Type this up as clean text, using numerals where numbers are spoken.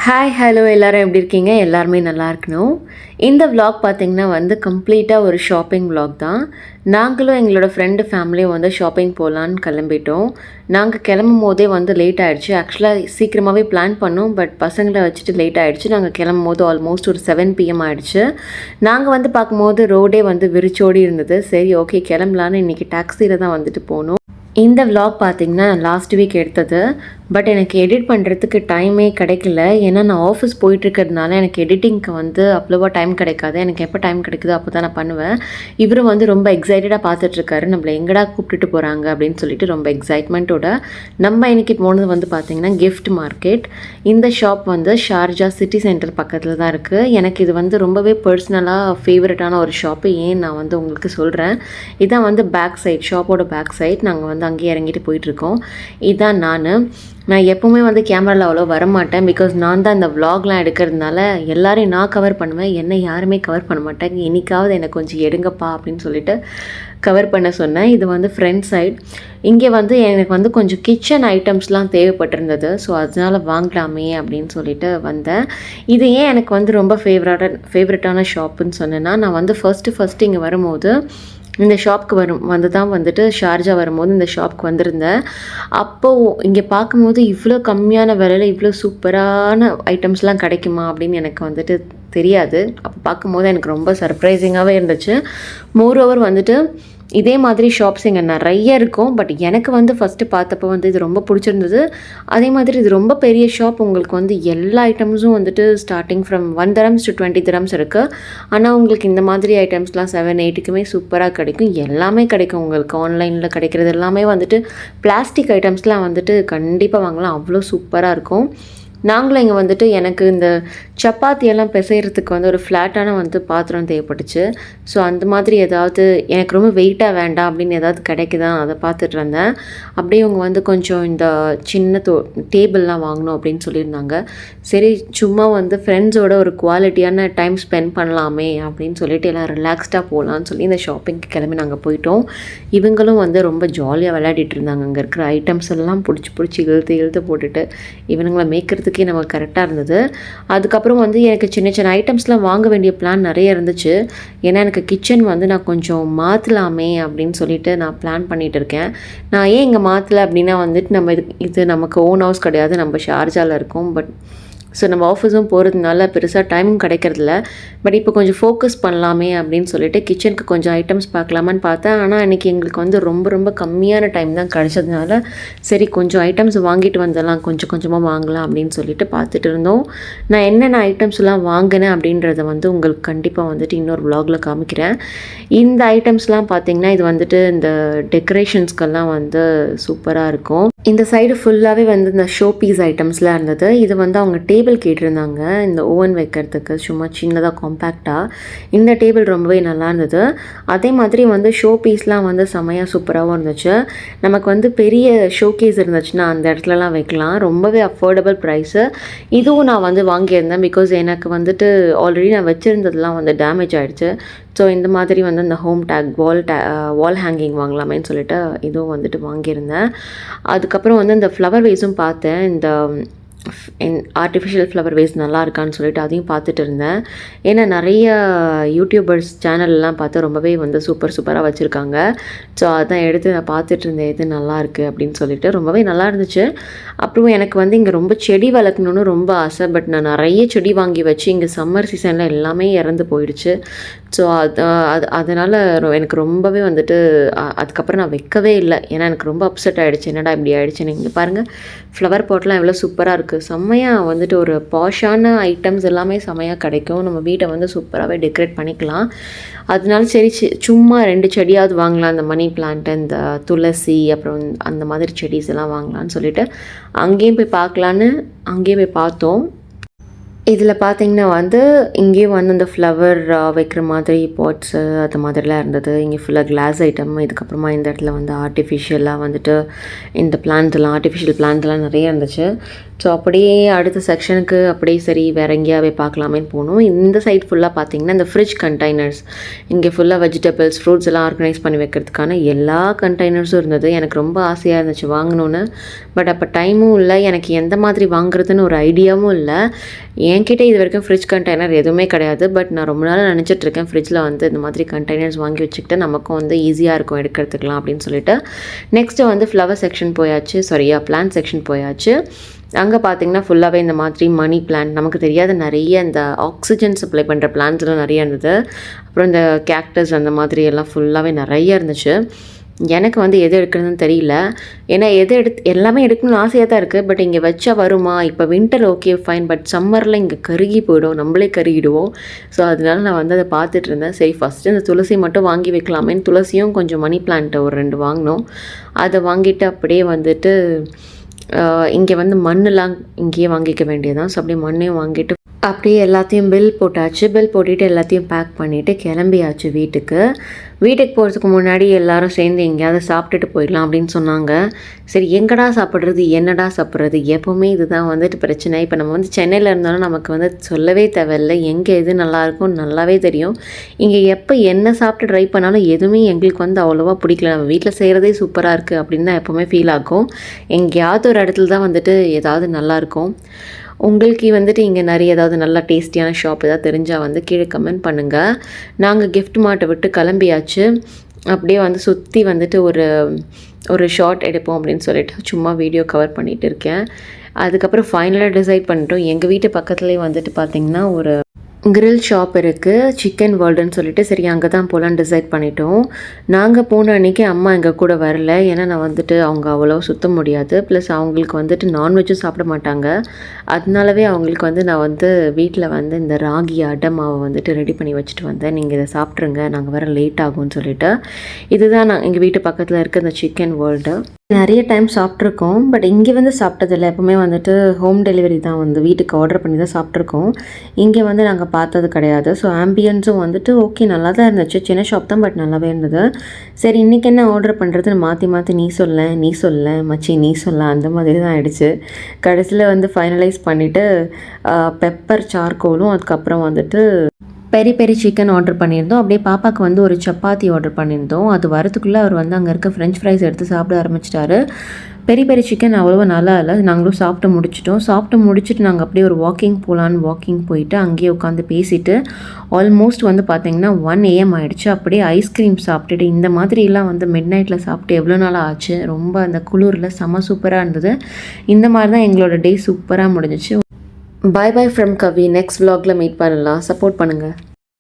Hi hello எல்லோரும் எப்படி இருக்கீங்க? எல்லாருமே நல்லா இருக்கணும். இந்த விலாக் பார்த்திங்கன்னா கம்ப்ளீட்டாக ஒரு ஷாப்பிங் விலாக் தான். நாங்களும் எங்களோட ஃப்ரெண்டு ஃபேமிலியும் ஷாப்பிங் போகலான்னு கிளம்பிட்டோம். நாங்கள் கிளம்பும் போதே லேட் ஆகிடுச்சு. ஆக்சுவலாக சீக்கிரமாகவே பிளான் பண்ணோம், பட் பசங்களை வச்சுட்டு லேட் ஆகிடுச்சு. நாங்கள் கிளம்பும் போது ஆல்மோஸ்ட் ஒரு 7 PM ஆகிடுச்சு. நாங்கள் பார்க்கும்போது ரோடே விரிச்சோடி இருந்தது. சரி ஓகே கிளம்பலான்னு இன்றைக்கி டாக்ஸியில் தான் போனோம். இந்த விலாக் பார்த்திங்கன்னா லாஸ்ட் வீக் எடுத்தது. பட் எனக்கு எடிட் பண்ணுறதுக்கு டைமே கிடைக்கல. ஏன்னா நான் ஆஃபீஸ் போயிட்டுருக்கிறதுனால எனக்கு எடிட்டிங்க்கு அவ்வளோவா டைம் கிடைக்காது. எனக்கு எப்போ டைம் கிடைக்குதோ அப்போ தான் நான் பண்ணுவேன். இவரும் ரொம்ப எக்ஸைட்டடாக பார்த்துட்ருக்காரு. நம்மளை எங்கடா கூப்பிட்டுட்டு போகிறாங்க அப்படின்னு சொல்லிட்டு ரொம்ப எக்ஸைட்மெண்ட்டோட நம்ம இன்றைக்கி போனது பார்த்திங்கன்னா கிஃப்ட் மார்க்கெட். இந்த ஷாப் ஷார்ஜா சிட்டி சென்டர் பக்கத்தில் தான் இருக்குது. எனக்கு இது ரொம்பவே பர்சனலாக ஃபேவரட்டான ஒரு ஷாப்பு. ஏன் நான் உங்களுக்கு சொல்கிறேன். இதான் பேக் சைட், ஷாப்போட பேக் சைட். நாங்கள் அங்கேயே இறங்கிட்டு போயிட்டுருக்கோம். இதுதான் நான் எப்போவுமே கேமராவில் அவ்வளோ வரமாட்டேன். பிகாஸ் நான் தான் இந்த விலாக்லாம் எடுக்கிறதுனால எல்லாரையும் நான் கவர் பண்ணுவேன், என்னை யாருமே கவர் பண்ண மாட்டேன். என்னைக்காவது எனக்கு கொஞ்சம் எடுங்கப்பா அப்படின்னு சொல்லிட்டு கவர் பண்ண சொன்னேன். இது ஃப்ரண்ட் சைட். இங்கே எனக்கு கொஞ்சம் கிச்சன் ஐட்டம்ஸ்லாம் தேவைப்பட்டிருந்தது. ஸோ அதனால் வாங்கலாமே அப்படின்னு சொல்லிட்டு வந்தேன். இது ஏன் எனக்கு ரொம்ப ஃபேவரட்டான ஷாப்புன்னு சொன்னேன்னா, நான் ஃபஸ்ட்டு இங்கே வரும்போது இந்த ஷாப்புக்கு தான் ஷார்ஜா வரும்போது இந்த ஷாப்புக்கு வந்திருந்தேன். அப்போது இங்கே பார்க்கும்போது இவ்வளோ கம்மியான விலையில் இவ்வளோ சூப்பரான ஐட்டம்ஸ்லாம் கிடைக்குமா அப்படின்னு எனக்கு தெரியாது. அப்போ பார்க்கும்போது எனக்கு ரொம்ப சர்ப்ரைசிங்காகவே இருந்துச்சு. மோர் ஓவர் இதே மாதிரி ஷாப்ஸ் இங்கே நிறைய இருக்கும். பட் எனக்கு ஃபஸ்ட்டு பார்த்தப்போ இது ரொம்ப பிடிச்சிருந்தது. அதே மாதிரி இது ரொம்ப பெரிய ஷாப். உங்களுக்கு எல்லா ஐட்டம்ஸும் starting from 1 dirhams to 20 dirhams இருக்குது. ஆனால் உங்களுக்கு இந்த மாதிரி ஐட்டம்ஸ்லாம் 7-8க்குமே சூப்பராக கிடைக்கும். எல்லாமே கிடைக்கும் உங்களுக்கு. ஆன்லைனில் கிடைக்கிறது எல்லாமே பிளாஸ்டிக் ஐட்டம்ஸ்லாம் கண்டிப்பாக வாங்கலாம். அவ்வளோ சூப்பராக இருக்கும். நாங்களும் இங்கே எனக்கு இந்த சப்பாத்தியெல்லாம் பிசைகிறதுக்கு ஒரு ஃப்ளாட்டான பாத்திரம் தேவைப்பட்டுச்சு. ஸோ அந்த மாதிரி ஏதாவது எனக்கு ரொம்ப வெயிட்டாக வேண்டாம் அப்படின்னு ஏதாவது கிடைக்குதா அதை பார்த்துட்டு இருந்தேன். அப்படியே இவங்க கொஞ்சம் இந்த சின்ன டேபிள்லாம் வாங்கணும் அப்படின்னு சொல்லியிருந்தாங்க. சரி சும்மா ஃப்ரெண்ட்ஸோட ஒரு குவாலிட்டியான டைம் ஸ்பெண்ட் பண்ணலாமே அப்படின்னு சொல்லிட்டு எல்லாம் ரிலாக்ஸ்டாக போகலான்னு சொல்லி இந்த ஷாப்பிங்க்கு கிளம்பி நாங்கள் போயிட்டோம். இவங்களும் ரொம்ப ஜாலியாக விளையாடிட்டு இருந்தாங்க. அங்கே இருக்கிற ஐட்டம்ஸ் எல்லாம் பிடிச்சி இழுத்து போட்டுட்டு இவனுங்களை மேய்க்கிறதுக்கே நமக்கு கரெக்டாக இருந்தது. அதுக்கப்புறம் எனக்கு சின்ன சின்ன ஐட்டம்ஸ்லாம் வாங்க வேண்டிய பிளான் நிறைய இருந்துச்சு. ஏன்னா எனக்கு கிச்சன் நான் கொஞ்சம் மாற்றலாமே அப்படின்னு சொல்லிட்டு நான் பிளான் பண்ணிகிட்டு இருக்கேன். நான் ஏன் இங்கே மாற்றலை அப்படின்னா நம்ம இது நமக்கு ஓன் ஹவுஸ் கிடையாது, நம்ம ஷார்ஜாவில் இருக்கோம். பட் ஸோ நம்ம ஆஃபீஸும் போகிறதுனால பெருசாக டைமும் கிடைக்கிறதில்ல. பட் இப்போ கொஞ்சம் ஃபோக்கஸ் பண்ணலாமே அப்படின்னு சொல்லிட்டு கிச்சனுக்கு கொஞ்சம் ஐட்டம்ஸ் பார்க்கலாமான்னு பார்த்தேன். ஆனால் இன்றைக்கி எங்களுக்கு ரொம்ப கம்மியான டைம் தான் கிடைச்சதுனால சரி கொஞ்சம் ஐட்டம்ஸ் வாங்கிட்டு வந்துடலாம், கொஞ்சமாக வாங்கலாம் அப்படின்னு சொல்லிட்டு பார்த்துட்டு இருந்தோம். நான் என்னென்ன ஐட்டம்ஸ்லாம் வாங்கினேன் அப்படின்றத உங்களுக்கு கண்டிப்பாக இன்னொரு விலாகில் காமிக்கிறேன். இந்த ஐட்டம்ஸ்லாம் பார்த்திங்கன்னா இது இந்த டெக்கரேஷன்ஸ்க்கெல்லாம் சூப்பராக இருக்கும். இந்த சைடு ஃபுல்லாகவே இந்த ஷோ பீஸ் ஐட்டம்ஸ்லாம் இருந்தது. இது அவங்க டேபிள் கேட்டிருந்தாங்க, இந்த ஓவன் வைக்கிறதுக்கு சும்மா சின்னதாக காம்பேக்டாக. இந்த டேபிள் ரொம்பவே நல்லா இருந்தது. அதே மாதிரி ஷோ பீஸ்லாம் செமையாக சூப்பராகவும் இருந்துச்சு. நமக்கு பெரிய ஷோ கேஸ் இருந்துச்சுன்னா அந்த இடத்துலலாம் வைக்கலாம். ரொம்பவே அஃபோர்டபுள் ப்ரைஸு. இதுவும் நான் வாங்கியிருந்தேன். பிகாஸ் எனக்கு ஆல்ரெடி நான் வச்சுருந்ததுலாம் டேமேஜ் ஆகிடுச்சு. ஸோ இந்த மாதிரி இந்த ஹோம் டேக் வால் ஹேங்கிங் வாங்கலாமேன்னு சொல்லிட்டு இதுவும் வாங்கியிருந்தேன். அதுக்கப்புறம் இந்த ஃப்ளவர் வேஸும் பார்த்தேன். இந்த ஆர்டிஃபிஷியல் ஃப்ளவர் வேஸ் நல்லா இருக்கான்னு சொல்லிட்டு அதையும் பார்த்துட்டு இருந்தேன். ஏன்னா நிறைய யூடியூபர்ஸ் சேனல்லாம் பார்த்து ரொம்பவே சூப்பராக வச்சுருக்காங்க. ஸோ அதான் எடுத்து நான் பார்த்துட்டு இருந்தேன், எது நல்லா இருக்குது அப்படின்னு சொல்லிட்டு. ரொம்பவே நல்லா இருந்துச்சு. அப்புறம் எனக்கு இங்கே ரொம்ப செடி வளர்க்கணுன்னு ரொம்ப ஆசை. பட் நான் நிறைய செடி வாங்கி வச்சு இங்கே சம்மர் சீசனில் எல்லாமே இறந்து போயிடுச்சு. ஸோ அதனால் எனக்கு ரொம்பவே அதுக்கப்புறம் நான் வைக்கவே இல்லை. ஏன்னா எனக்கு ரொம்ப அப்செட் ஆகிடுச்சு, என்னடா இப்படி ஆகிடுச்சுன்னு. இங்கே பாருங்கள் ஃப்ளவர் பாட்லாம் எவ்வளோ சூப்பராக இருக்குது. செம்மையாக ஒரு பாஷான ஐட்டம்ஸ் எல்லாமே செம்மையாக கிடைக்கும். நம்ம வீட்டை சூப்பராகவே டெக்கரேட் பண்ணிக்கலாம். அதனால சரி சும்மா 2 செடியாவது வாங்கலாம். இந்த மணி பிளான்ட்டு, இந்த துளசி, அப்புறம் அந்த மாதிரி செடிஸ் எல்லாம் வாங்கலான்னு சொல்லிட்டு அங்கேயும் போய் பார்க்கலான்னு அங்கேயே போய் பார்த்தோம். இதில் பார்த்தீங்கன்னா வந்து இங்கேயும் வந்து அந்த ஃப்ளவர் வைக்கிற மாதிரி பாட்ஸு அது மாதிரிலாம் இருந்தது. இங்கே ஃபுல்லாக கிளாஸ் ஐட்டம். இதுக்கப்புறமா இந்த இடத்துல வந்து ஆர்டிஃபிஷியலாக வந்துட்டு இந்த பிளான்ட்லாம் ஆர்டிஃபிஷியல் பிளான்ட்லாம் நிறைய இருந்துச்சு. ஸோ அப்படியே அடுத்த செக்ஷனுக்கு அப்படியே சரி வேறு எங்கேயாவே பார்க்கலாமேன்னு போனோம். இந்த சைட் ஃபுல்லாக பார்த்தீங்கன்னா இந்த ஃப்ரிட்ஜ் கண்டெய்னர்ஸ், இங்கே ஃபுல்லாக வெஜிடபிள்ஸ் ஃப்ரூட்ஸ் எல்லாம் ஆர்கனைஸ் பண்ணி வைக்கிறதுக்கான எல்லா கண்டெய்னர்ஸும் இருந்தது. எனக்கு ரொம்ப ஆசையாக இருந்துச்சு வாங்கணுன்னு. பட் அப்போ டைமும் இல்லை, எனக்கு எந்த மாதிரி வாங்குறதுன்னு ஒரு ஐடியாவும் இல்லை. என்கிட்ட இது வரைக்கும் ஃப்ரிட்ஜ் கண்டெய்னர் எதுவுமே கிடையாது. பட் நான் ரொம்ப நாள் நினச்சிட்ருக்கேன் ஃப்ரிட்ஜில் வந்து இந்த மாதிரி கண்டெய்னர்ஸ் வாங்கி வச்சுக்கிட்டு நமக்கும் வந்து ஈஸியாக இருக்கும் எடுக்கிறதுக்கலாம் அப்படின்னு சொல்லிட்டு. நெக்ஸ்ட்டு வந்து ஃப்ளவர் செக்ஷன் போயாச்சு, பிளான்ட் செக்ஷன் போயாச்சு. அங்கே பார்த்தீங்கன்னா ஃபுல்லாகவே இந்த மாதிரி மணி பிளான்ட், நமக்கு தெரியாத நிறைய இந்த ஆக்சிஜன் சப்ளை பண்ணுற பிளான்ட்ஸ்லாம் நிறைய இருந்தது. அப்புறம் இந்த கேக்டஸ் அந்த மாதிரி எல்லாம் ஃபுல்லாகவே நிறைய இருந்துச்சு. எனக்கு வந்து எது எடுக்கிறதுன்னு தெரியல. ஏன்னா எல்லாமே எடுக்கணும்னு ஆசையாக தான் இருக்குது. பட் இங்கே வச்சா வருமா? இப்போ வின்டர் ஓகே ஃபைன், பட் சம்மரில் இங்கே கருகி போயிடும், நம்மளே கருகிடுவோம். ஸோ அதனால நான் வந்து அதை பார்த்துட்டு இருந்தேன். சரி ஃபஸ்ட்டு இந்த துளசி மட்டும் வாங்கி வைக்கலாமேன்னு துளசியும் கொஞ்சம் மணி பிளான்ட்டை ஒரு 2 வாங்கினோம். அதை வாங்கிட்டு அப்படியே வந்துட்டு இங்கே வந்து மண்ணெலாம் இங்கேயே வாங்கிக்க வேண்டியதான். ஸோ அப்படியே மண்ணையும் வாங்கிட்டு அப்படியே எல்லாத்தையும் பில் போட்டாச்சு. பில் போட்டுட்டு எல்லாத்தையும் பேக் பண்ணிவிட்டு கிளம்பியாச்சு வீட்டுக்கு. வீட்டுக்கு போகிறதுக்கு முன்னாடி எல்லோரும் சேர்ந்து எங்கேயாவது சாப்பிட்டுட்டு போயிடலாம் அப்படின்னு சொன்னாங்க. சரி எங்கடா சாப்பிட்றது, என்னடா சாப்பிட்றது, எப்போவுமே இதுதான் வந்துட்டு பிரச்சனை. இப்போ நம்ம வந்து சென்னையில் இருந்தாலும் நமக்கு வந்து சொல்லவே தேவையில்லை, எங்கே எது நல்லாயிருக்கும் நல்லாவே தெரியும். இங்கே எப்போ என்ன சாப்பிட்டு ட்ரை பண்ணாலும் எதுவுமே எங்களுக்கு வந்து அவ்வளோவா பிடிக்கல. நம்ம வீட்டில் செய்கிறதே சூப்பராக இருக்குது அப்படின்னு தான் எப்போவுமே ஃபீல் ஆகும். எங்கேயாவது ஒரு இடத்துல தான் வந்துட்டு ஏதாவது நல்லாயிருக்கும். உங்களுக்கு வந்துட்டு இங்கே நிறைய ஏதாவது நல்லா டேஸ்டியான ஷாப் ஏதாவது தெரிஞ்சால் வந்து கீழே கமெண்ட் பண்ணுங்கள். நாங்கள் கிஃப்ட் மார்ட்டை விட்டு கிளம்பியாச்சு. அப்படியே வந்து சுற்றி வந்துட்டு ஒரு ஷார்ட் எடுப்போம் அப்படின்னு சொல்லிட்டு சும்மா வீடியோ கவர் பண்ணிகிட்டு இருக்கேன். அதுக்கப்புறம் ஃபைனலாக டிசைட் பண்ணிட்டோம். எங்கள் வீட்டு பக்கத்துலேயே வந்துட்டு பார்த்திங்கன்னா ஒரு கிரில் ஷாப் இருக்குது, சிக்கன் வேர்ல்டுன்னு சொல்லிட்டு. சரி அங்கே தான் போகலான்னு டிசைட் பண்ணிட்டோம். நாங்கள் போன அன்றைக்கி அம்மா எங்கள் கூட வரல. ஏன்னா நான் வந்துட்டு அவங்க அவ்வளோ சுத்த முடியாது. ப்ளஸ் அவங்களுக்கு வந்துட்டு நான்வெஜ்ஜும் சாப்பிட மாட்டாங்க. அதனாலவே அவங்களுக்கு வந்து நான் வந்து வீட்டில் வந்து இந்த ராகி அடை மாவை வந்துட்டு ரெடி பண்ணி வச்சுட்டு வந்தேன். நீங்கள் இதை சாப்பிட்ருங்க, நாங்கள் வர லேட் ஆகும்னு சொல்லிட்டு. இதுதான் நான் எங்கள் வீட்டு பக்கத்தில் இருக்க இந்த சிக்கன் வேர்ல்டு. நிறைய டைம் சாப்பிட்ருக்கோம். பட் இங்கே வந்து சாப்பிட்டதில்ல. எப்போவுமே வந்துட்டு ஹோம் டெலிவரி தான், வந்து வீட்டுக்கு ஆர்டர் பண்ணி தான் சாப்பிட்ருக்கோம். இங்கே வந்து நாங்கள் பார்த்தது கிடையாது. ஸோ ஆம்பியன்ஸும் வந்துட்டு ஓகே நல்லா தான் இருந்துச்சு. சின்ன ஷாப் தான், பட் நல்லாவே இருந்தது. சரி இன்றைக்கி என்ன ஆர்டர் பண்ணுறதுன்னு மாற்றி நீ சொல்ல மச்சி நீ சொல்ல அந்த மாதிரி தான் ஆகிடுச்சு. கடைசியில் வந்து ஃபைனலைஸ் பண்ணிவிட்டு பெப்பர் சார்கோலும் அதுக்கப்புறம் வந்துட்டு பெரி பெரி சிக்கன் ஆர்டர் பண்ணியிருந்தோம். அப்படியே பாப்பாவுக்கு வந்து ஒரு சப்பாத்தி ஆர்டர் பண்ணியிருந்தோம். அது வரத்துக்குள்ளே அவர் வந்து அங்கே இருக்க ஃப்ரெஞ்ச் ஃப்ரைஸ் எடுத்து சாப்பிட ஆரம்பிச்சிட்டாரு. பெரி பெரி சிக்கன் அவ்வளோவா நல்லா இல்லை. நாங்களும் சாப்பிட்டு முடிச்சுட்டு நாங்கள் அப்படியே ஒரு வாக்கிங் போயிட்டு அங்கேயே உட்காந்து பேசிவிட்டு ஆல்மோஸ்ட் வந்து பார்த்திங்கன்னா 1 AM ஆகிடுச்சு. அப்படியே ஐஸ்கிரீம் சாப்பிட்டுட்டு இந்த மாதிரிலாம் வந்து மிட் நைட்டில் சாப்பிட்டு எவ்வளோ நாள் ஆச்சு. ரொம்ப அந்த குளிரில் செம சூப்பராக இருந்தது. இந்த மாதிரி தான் எங்களோட டே சூப்பராக முடிஞ்சிச்சு. Bye from Kavi. நெக்ஸ்ட் vlogல மீட் பண்ணலாம். சப்போர்ட் பண்ணுங்கள்.